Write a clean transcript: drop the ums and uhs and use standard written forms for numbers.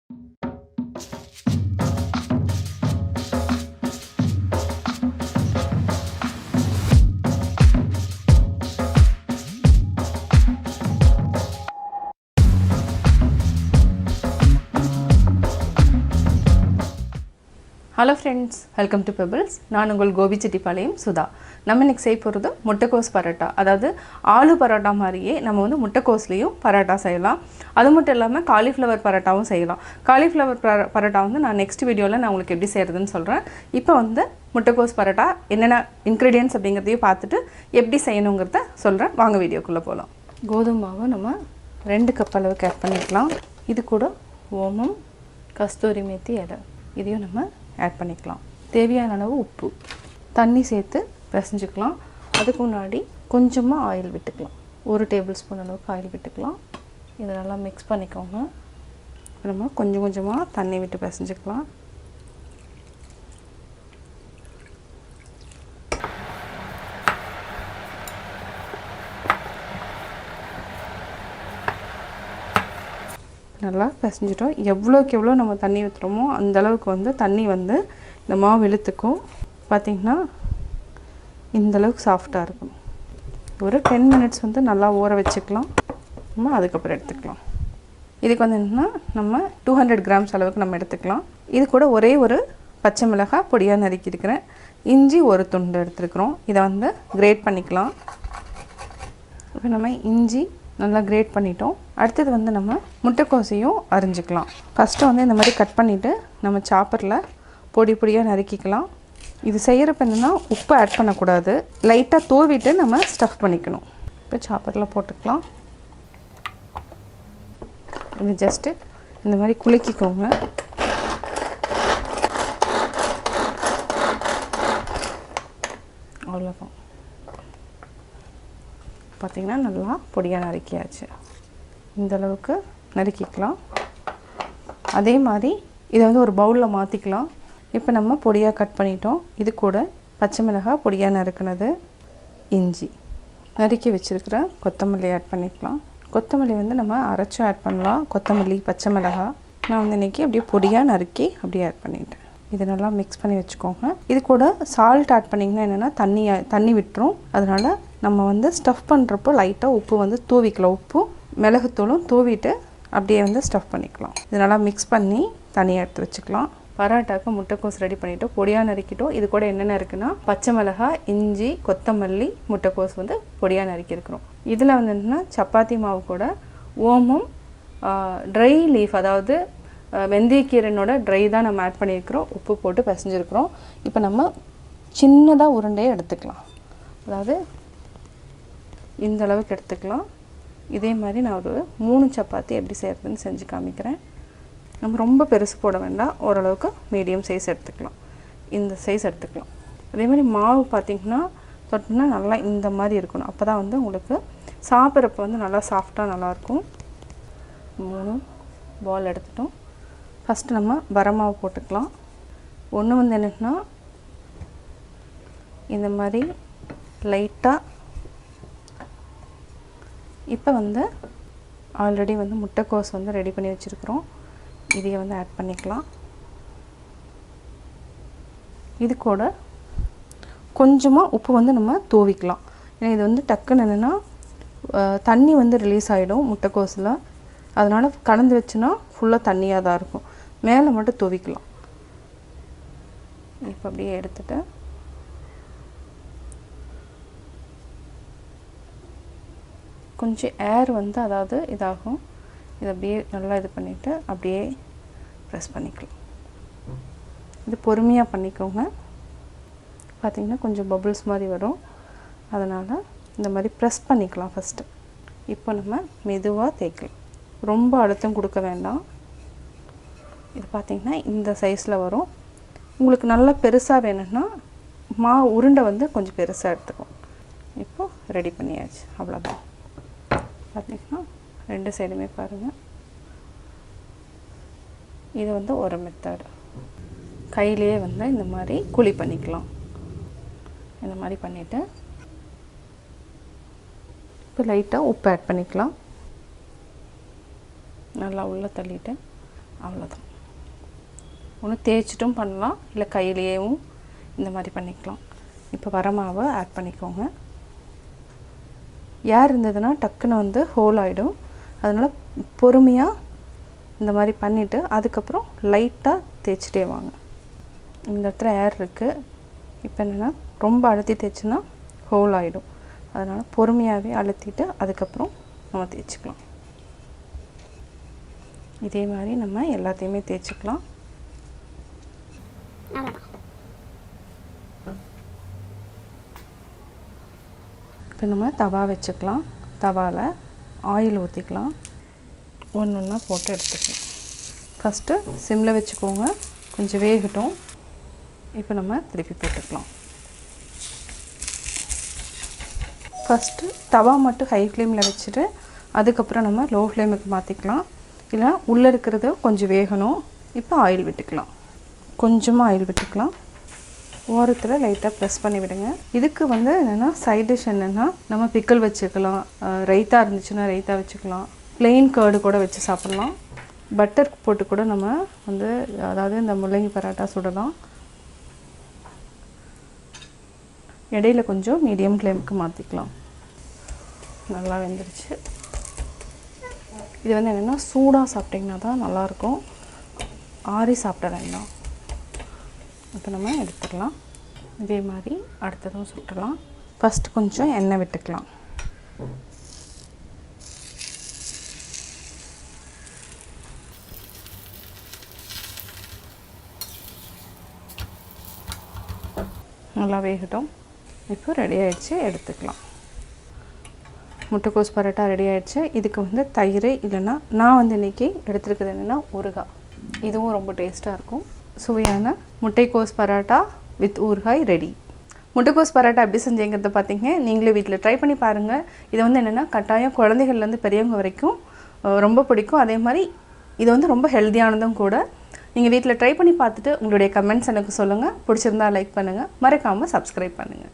Hello friends, welcome to Pebbles. நான் உங்கள் கோபி செட்டிப்பாளையம் சுதா. நம்ம இன்னைக்கு செய்ய போகிறது முட்டைக்கோஸ் பரோட்டா. அதாவது ஆலு பரோட்டா மாதிரியே நம்ம வந்து முட்டைக்கோஸ்லேயும் பரோட்டா செய்யலாம். அது மட்டும் இல்லாமல் காலிஃப்ளவர் பரோட்டாவும் செய்யலாம். காலிஃப்ளவர் பரோட்டா வந்து நான் நெக்ஸ்ட் வீடியோவில் நான் உங்களுக்கு எப்படி செய்கிறதுன்னு சொல்கிறேன். இப்போ வந்து முட்டைக்கோஸ் பரோட்டா என்னென்ன இன்க்ரீடியன்ட்ஸ் அப்படிங்கிறதையும் பார்த்துட்டு எப்படி செய்யணுங்கிறத சொல்கிறேன். வாங்க வீடியோக்குள்ளே போகலாம். கோதுமை மாவு நம்ம 2 கப் அளவுக்கு ஆட் பண்ணிக்கலாம். இது கூட ஓமம், கஸ்தூரி மேத்தி இலை இதையும் நம்ம ஆட் பண்ணிக்கலாம். தேவையான அளவு உப்பு, தண்ணி சேர்த்து பிசைஞ்சுக்கலாம். அதுக்கு முன்னாடி கொஞ்சமாக ஆயில் விட்டுக்கலாம். 1 டேபிள் ஸ்பூன் அளவுக்கு ஆயில் விட்டுக்கலாம். இதை நல்லா மிக்ஸ் பண்ணிக்கோங்க. நம்ம கொஞ்சம் கொஞ்சமாக தண்ணி விட்டு பிசைஞ்சுக்கலாம். நல்லா பிசைஞ்சிட்டோம். எவ்வளோக்கு எவ்வளோ நம்ம தண்ணி ஊற்றுறோமோ அந்தளவுக்கு வந்து தண்ணி வந்து இந்த மாவு இழுத்துக்கும். பார்த்திங்கன்னா இந்தளவுக்கு சாஃப்டாக இருக்கும். ஒரு 10 மினிட்ஸ் வந்து நல்லா ஊற வச்சுக்கலாம். நம்ம அதுக்கப்புறம் எடுத்துக்கலாம். இதுக்கு வந்து என்னென்னா நம்ம 200 கிராம்ஸ் அளவுக்கு நம்ம எடுத்துக்கலாம். இது கூட ஒரே ஒரு பச்சை மிளகாய் பொடியாக நறுக்கியிருக்கிறேன். இஞ்சி ஒரு துண்டு எடுத்துருக்குறோம். இதை வந்து கிரேட் பண்ணிக்கலாம். இப்போ நம்ம இஞ்சி நல்லா கிரேட் பண்ணிட்டோம். அடுத்தது வந்து நம்ம முட்டைக்கோசையும் அரிஞ்சிக்கலாம். ஃபஸ்ட்டு வந்து இந்த மாதிரி கட் பண்ணிவிட்டு நம்ம சாப்பரில் பொடி பொடியாக நறுக்கிக்கலாம். இது செய்கிறப்ப என்னென்னா உப்பு ஆட் பண்ணக்கூடாது. லைட்டாக தூவிட்டு நம்ம ஸ்டஃப் பண்ணிக்கணும். இப்போ சாப்பரில் போட்டுக்கலாம். இது ஜஸ்ட்டு இந்த மாதிரி குலுக்கிக்கோங்க. அவ்வளோதான். பார்த்திங்கன்னா நல்லா பொடியாக நறுக்கியாச்சு. இந்தளவுக்கு நறுக்கிக்கலாம். அதே மாதிரி இதை வந்து ஒரு பவுலில் மாற்றிக்கலாம். இப்போ நம்ம பொடியாக கட் பண்ணிட்டோம். இது கூட பச்சை மிளகாய் பொடியாக நறுக்குனது, இஞ்சி நறுக்கி வச்சுருக்கிற கொத்தமல்லி ஆட் பண்ணிக்கலாம். கொத்தமல்லி வந்து நம்ம அரைச்சும் ஆட் பண்ணலாம். கொத்தமல்லி, பச்சை மிளகாய் நான் வந்து இன்றைக்கி அப்படியே பொடியாக நறுக்கி அப்படியே ஆட் பண்ணிட்டேன். இது நல்லா மிக்ஸ் பண்ணி வச்சுக்கோங்க. இது கூட சால்ட் ஆட் பண்ணிங்கன்னா என்னென்னா தண்ணி விட்டுரும். அதனால் நம்ம வந்து ஸ்டஃப் பண்ணுறப்போ லைட்டாக உப்பு வந்து தூவிக்கலாம். உப்பும் மிளகுத்தூளும் தூவிட்டு அப்படியே வந்து ஸ்டஃப் பண்ணிக்கலாம். இது நல்லா மிக்ஸ் பண்ணி தனியாக எடுத்து வச்சுக்கலாம். பரோட்டாக்கு முட்டைக்கோஸ் ரெடி பண்ணிவிட்டோம். பொடியாக நறுக்கிட்டோம். இது கூட என்னென்ன இருக்குன்னா பச்சை மிளகாய், இஞ்சி, கொத்தமல்லி, முட்டைக்கோஸ் வந்து பொடியாக நறுக்கியிருக்கிறோம். இதில் வந்து என்னென்னா சப்பாத்தி மாவு கூட ஓமம், ட்ரை லீஃப் அதாவது வெந்தயக்கீரனோட ட்ரை தான் நம்ம ஆட் பண்ணியிருக்கிறோம். உப்பு போட்டு பிசைஞ்சிருக்கிறோம். இப்போ நம்ம சின்னதாக உருண்டையை எடுத்துக்கலாம். அதாவது இந்த அளவுக்கு எடுத்துக்கலாம். இதே மாதிரி நான் ஒரு 3 சப்பாத்தி எப்படி செய்கிறதுன்னு செஞ்சு காமிக்கிறேன். நம்ம ரொம்ப பெருசு போட வேண்டாம். ஓரளவுக்கு மீடியம் சைஸ் எடுத்துக்கலாம். இந்த சைஸ் எடுத்துக்கலாம். அதே மாதிரி மாவு பார்த்திங்கன்னா தொட்டினா நல்லா இந்த மாதிரி இருக்கணும். அப்போ தான் வந்து உங்களுக்கு சாப்பிட்றப்ப வந்து நல்லா சாஃப்டாக நல்லாயிருக்கும். 3 பால் எடுத்துட்டோம். ஃபஸ்ட்டு நம்ம வரமாவு போட்டுக்கலாம். ஒன்று வந்து என்னென்னா இந்த மாதிரி லைட்டாக இப்போ வந்து ஆல்ரெடி வந்து முட்டைக்கோஸ் வந்து ரெடி பண்ணி வச்சுருக்குறோம். இதையை வந்து ஆட் பண்ணிக்கலாம். இது கூட கொஞ்சமாக உப்பு வந்து நம்ம தூவிக்கலாம். ஏன்னா இது வந்து டக்குன்னு என்னென்னா தண்ணி வந்து ரிலீஸ் ஆகிடும் முட்டைக்கோஸில். அதனால் கலந்து வச்சுன்னா ஃபுல்லாக தண்ணியாக தான் இருக்கும். மேலே மட்டும் தூவிக்கலாம். இப்போ அப்படியே எடுத்துகிட்டு கொஞ்சம் ஏர் வந்து அதாவது இதாகும். இதை அப்படியே நல்லா இது பண்ணிவிட்டு அப்படியே ப்ரெஸ் பண்ணிக்கலாம். இது பொறுமையாக பண்ணிக்கோங்க. பார்த்திங்கன்னா கொஞ்சம் பபுள்ஸ் மாதிரி வரும். அதனால் இந்த மாதிரி ப்ரெஸ் பண்ணிக்கலாம் ஃபஸ்ட்டு. இப்போ நம்ம மெதுவாக தேய்க்கலாம். ரொம்ப அழுத்தம் கொடுக்க வேண்டாம். இது பார்த்திங்கன்னா இந்த சைஸில் வரும். உங்களுக்கு நல்லா பெருசாக வேணும்னா உருண்டை வந்து கொஞ்சம் பெருசாக எடுத்துக்கும். இப்போது ரெடி பண்ணியாச்சு. அவ்வளோதான். பார்த்திங்கன்னா 2 சைடுமே பாருங்கள். இது வந்து ஒரு மெத்தட். கையிலேயே வந்து இந்த மாதிரி குழி பண்ணிக்கலாம். இந்த மாதிரி பண்ணிவிட்டு இப்போ லைட்டாக உப்பு ஆட் பண்ணிக்கலாம். நல்லா உள்ளே தள்ளிட்டு அவ்வளோதான். ஒன்று தேய்ச்சிட்டும் பண்ணலாம், இல்லை கையிலேயும் இந்த மாதிரி பண்ணிக்கலாம். இப்போ வர மாவை ஆட் பண்ணிக்கோங்க. ஏர் இருந்ததுன்னா டக்குன்னு வந்து ஹோல் ஆகிடும். அதனால் பொறுமையாக இந்த மாதிரி பண்ணிவிட்டு அதுக்கப்புறம் லைட்டாக தேய்ச்சிட்டே வாங்க. இந்த இடத்துல ஏர் இருக்குது. இப்போ என்னென்னா ரொம்ப அழுத்தி தேய்ச்சின்னா ஹோல் ஆகிடும். அதனால் பொறுமையாகவே அழுத்திட்டு அதுக்கப்புறம் நம்ம தேய்ச்சிக்கலாம். இதே மாதிரி நம்ம எல்லாத்தையுமே தேய்ச்சிக்கலாம். இப்போ நம்ம தவா வச்சுக்கலாம். தவாவில் ஆயில் ஊற்றிக்கலாம். ஒன்று ஒன்றா போட்டு எடுத்துக்கலாம். ஃபஸ்ட்டு சிம்மில் வச்சுக்கோங்க, கொஞ்சம் வேகட்டும். இப்போ நம்ம திருப்பி போட்டுக்கலாம். ஃபஸ்ட்டு தவா மட்டும் ஹை ஃப்ளேமில் வச்சுட்டு அதுக்கப்புறம் நம்ம லோ ஃப்ளேமுக்கு மாற்றிக்கலாம். இல்லை உள்ளே இருக்கிறது கொஞ்சம் வேகணும். இப்போ ஆயில் விட்டுக்கலாம். கொஞ்சமாக ஆயில் விட்டுக்கலாம். ஓரத்தில் லைட்டாக ப்ரெஸ் பண்ணி விடுங்க. இதுக்கு வந்து என்னென்னா சைட் டிஷ் என்னென்னா நம்ம பிக்கல் வச்சுக்கலாம், ரைத்தா இருந்துச்சுன்னா ரைத்தா வச்சுக்கலாம், ப்ளெயின் கர்டு கூட வச்சு சாப்பிட்லாம். பட்டர் போட்டு கூட நம்ம வந்து அதாவது இந்த முள்ளங்கி பரோட்டா சுடலாம். இடையில கொஞ்சம் மீடியம் ஃப்ளேமுக்கு மாற்றிக்கலாம். நல்லா வெந்துருச்சு. இது வந்து என்னென்னா சூடாக சாப்பிட்டிங்கன்னா தான் நல்லாயிருக்கும், ஆறி சாப்பிட வேண்டாம். இப்போ நம்ம எடுத்துடலாம். இதே மாதிரி அடுத்ததும் சுட்டலாம். ஃபஸ்ட்டு கொஞ்சம் எண்ணெய் விட்டுக்கலாம். நல்லா வேகட்டும். இப்போ ரெடி ஆகிடுச்சு, எடுத்துக்கலாம். முட்டைக்கோஸ் பரோட்டா ரெடி ஆகிடுச்சு. இதுக்கு வந்து தயிர் இல்லைன்னா நான் வந்து இன்றைக்கி எடுத்துருக்குது என்னென்னா ஊறுகாய். இதுவும் ரொம்ப டேஸ்ட்டாக இருக்கும். சுவையான முட்டைக்கோஸ் பரோட்டா வித் ஊறுகாய் ரெடி. முட்டைக்கோஸ் பரோட்டா எப்படி செஞ்சேங்கிறத பார்த்தீங்க. நீங்களே வீட்டில் ட்ரை பண்ணி பாருங்கள். இது வந்து என்னென்னா கட்டாயம் குழந்தைகள்லேருந்து பெரியவங்க வரைக்கும் ரொம்ப பிடிக்கும். அதே மாதிரி இது வந்து ரொம்ப ஹெல்த்தியானதும் கூட. நீங்கள் வீட்டில் ட்ரை பண்ணி பார்த்துட்டு உங்களுடைய கமெண்ட்ஸ் எனக்கு சொல்லுங்கள். பிடிச்சிருந்தா லைக் பண்ணுங்கள், மறக்காமல் சப்ஸ்கிரைப் பண்ணுங்கள்.